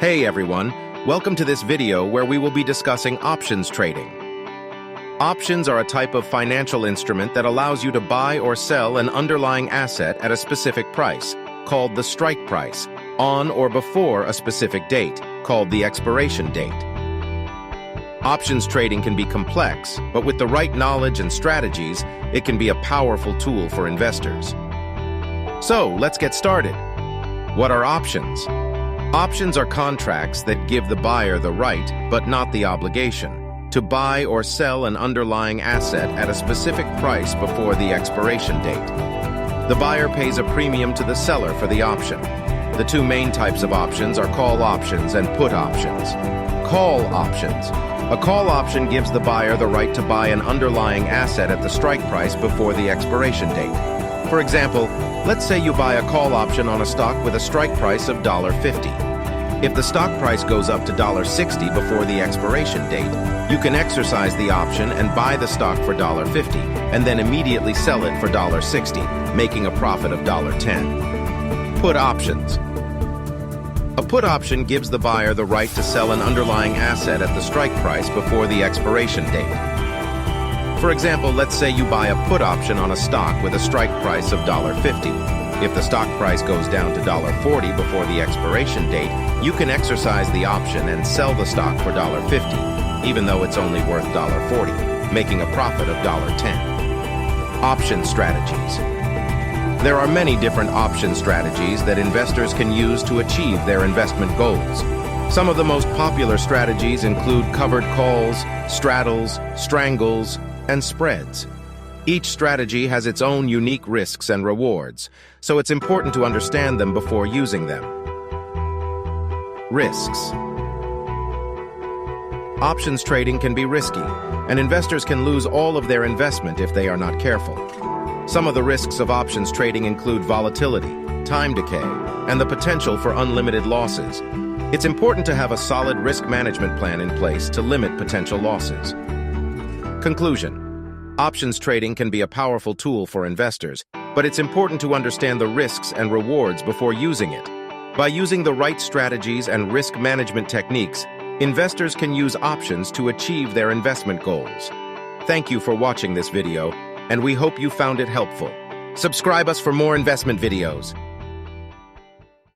Hey everyone, welcome to this video where we will be discussing options trading. Options are a type of financial instrument that allows you to buy or sell an underlying asset at a specific price, called the strike price, on or before a specific date, called the expiration date. Options trading can be complex, but with the right knowledge and strategies, it can be a powerful tool for investors. So, let's get started. What are options? Options are contracts that give the buyer the right, but not the obligation, to buy or sell an underlying asset at a specific price before the expiration date. The buyer pays a premium to the seller for the option. The two main types of options are call options and put options. Call options. A call option gives the buyer the right to buy an underlying asset at the strike price before the expiration date. For example, let's say you buy a call option on a stock with a strike price of $50. If the stock price goes up to $60 before the expiration date, you can exercise the option and buy the stock for $50 and then immediately sell it for $60, making a profit of $10. Put options. A put option gives the buyer the right to sell an underlying asset at the strike price before the expiration date. For example, let's say you buy a put option on a stock with a strike price of $50. If the stock price goes down to $40 before the expiration date, you can exercise the option and sell the stock for $50, even though it's only worth $40, making a profit of $10. Option strategies. There are many different option strategies that investors can use to achieve their investment goals. Some of the most popular strategies include covered calls, straddles, strangles, and spreads. Each strategy has its own unique risks and rewards, so it's important to understand them before using them. Risks. Options trading can be risky, and investors can lose all of their investment if they are not careful. Some of the risks of options trading include volatility, time decay, and the potential for unlimited losses. It's important to have a solid risk management plan in place to limit potential losses. Conclusion. Options trading can be a powerful tool for investors, but it's important to understand the risks and rewards before using it. By using the right strategies and risk management techniques, investors can use options to achieve their investment goals. Thank you for watching this video, and we hope you found it helpful. Subscribe us for more investment videos.